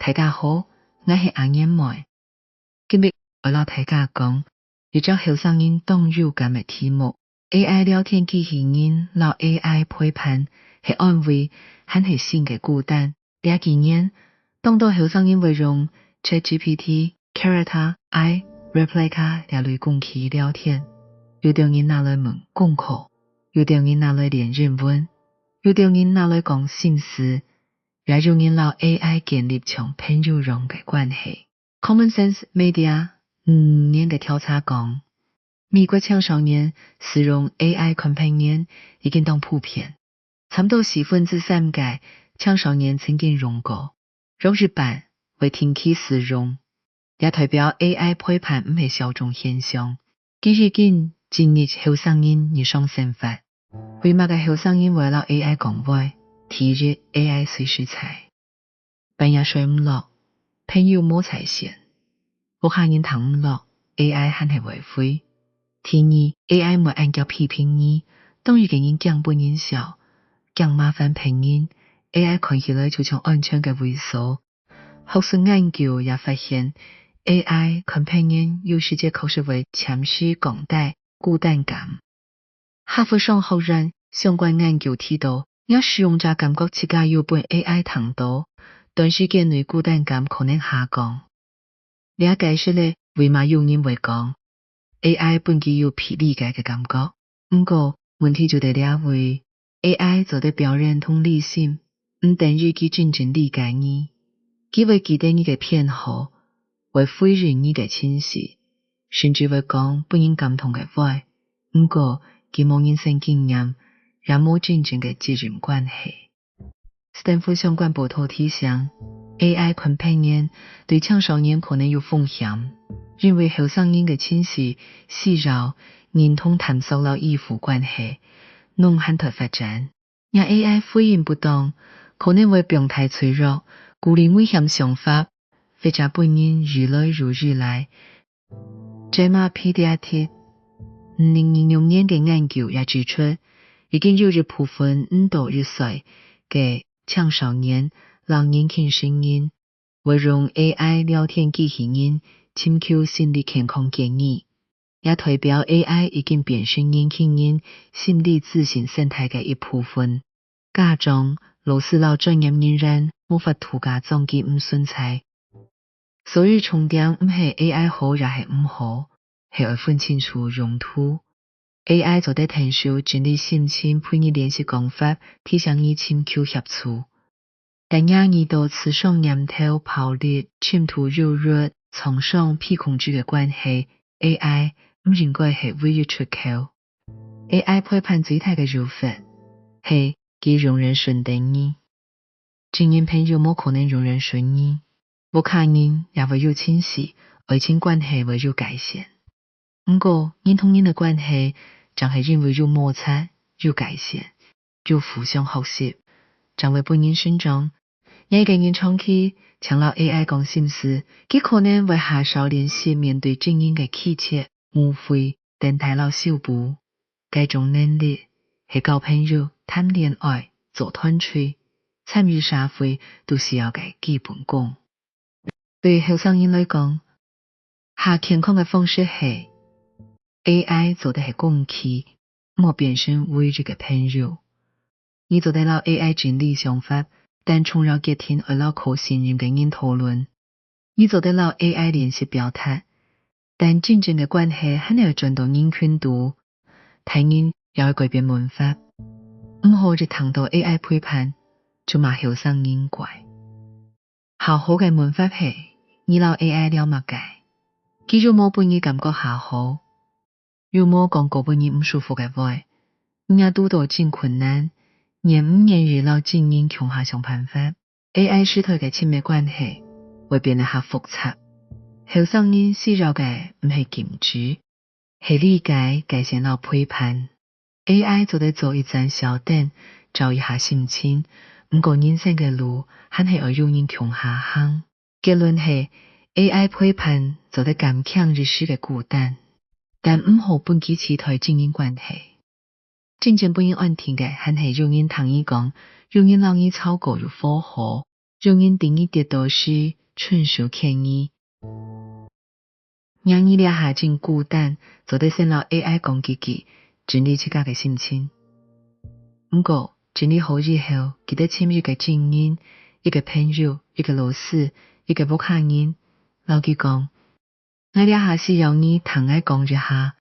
大家好，我是阿燕妹。今日我老大家讲一种后生人动入感的题目 ：AI 聊天机器人老 AI 陪伴，是安慰，还是新的孤单？这几年，当到后生人会用 ChatGPT、Character、AI、Replika 这类工具聊天，有的人拿来问功课，有的人拿来练日文，有的人拿来讲心事。也容易让 AI 建立像朋友容的关系。Common Sense Media 年的调查讲，美国青少年使用 AI companion 已经当普遍，差不多3%嘅青少年曾经用过。让日本为停止使用，也代表 AI 陪伴唔係小眾現象。幾日間今日後生人日常生活，為乜嘅後生人為了 AI 講話？體日 AI 隨時在，半夜睡唔落，朋友冇在線，屋下人躺唔落 ，AI 還係會飛。第二 ，AI 冇按叫批評你，當如嘅人講半人笑，講麻煩評人 ，AI 看起來就像安全嘅猥瑣。學術研究也發現 ，AI companion 有時確實會潛使降低孤單感。哈佛商學院相關研究提到，要使用者感覺自己有被 AI 躺到，短時間內孤單感可能下降。你解釋咧，為嘛有人會講 AI 本具有被理解嘅感覺？不過問題就在呢位 AI 做得表現同理性，唔等於佢真正理解你，佢會記得你嘅偏好，會否認你嘅情緒，甚至會講本人感同嘅話。不過佢冇人生經驗。也冇真正嘅責任關係。斯坦福相關報道提醒 ，AI companion 對青少年可能有風險，因為後生人嘅情緒細擾，連同探索了依附關係，弄很多發展。讓 AI 回應不當，可能會病態脆弱，孤立危險想法，或者本人愈來如日來。JAMA Pediatrics 2006年嘅研究也指出，已經有一部分5到10歲嘅青少年、老年輕成人會用 AI 聊天機器人尋求心理健康建議，也代表 AI 已經變成年輕人心理自信生態嘅一部分。家長、老師老專業人員無法圖家長佢唔順採，所以重點唔係 AI 好也係唔好，係要分清楚用途。AI 做得聽數整理心情陪你練習講法，提醒你尋求協助。但讓你到刺傷念頭、暴力、侵圖柔弱、創傷、被控制嘅關係 ，AI 唔應該係唯一出口。AI 陪伴最大嘅做法係佢容忍順等你，親人朋友冇可能容忍順你，屋企人也會有情緒，愛情關係會有界限。不過人同人的關係就係因為有摩擦、有界限、有互相學習，就會本人成長。一個人長期請到 AI 講心事，佢可能會下少練習面對真人嘅氣切、誤會、等待到修補。這種能力係交朋友、談戀愛、做團隊、參與社會都需要嘅基本功。對後生人來講，下健康嘅方式係AI 做的係工具，冇變成唯一嘅朋友。你做得到 AI 整理想法，但從繞結聽而撈可信任嘅人討論。你做得到 AI 練習表達，但真正嘅關係還係要轉到人群度，睇人也要改變文化。唔好就談到 AI 陪伴，就罵後生人怪。好好嘅文化係，你撈 AI 了乜嘅？佢就冇俾你感覺下好。如果講過本人唔舒服嘅話，人家都到真困難，言唔言語到真人窮下想辦法。AI 使佢嘅親密關係會變得下複雜。後生人需要嘅唔係禁止，係理解界線到陪伴。AI 做得做一盞小燈，照一下心情，唔過人生嘅路還係要有人窮下行。結論係 AI 陪伴做得減強日時嘅孤單。但唔好本機期待經營關係，真正本應安定嘅，還係有人同伊講，有人讓伊超過有火候，让因定义跌倒时纯属歉意。让伊俩下真孤单，做得先老 AI 攻击佢，整理自家嘅心情。不过整理好以后，记得签一个正因，一个朋友，一个老师，一个不客人，老佢讲，我俩下是让你同我讲一下，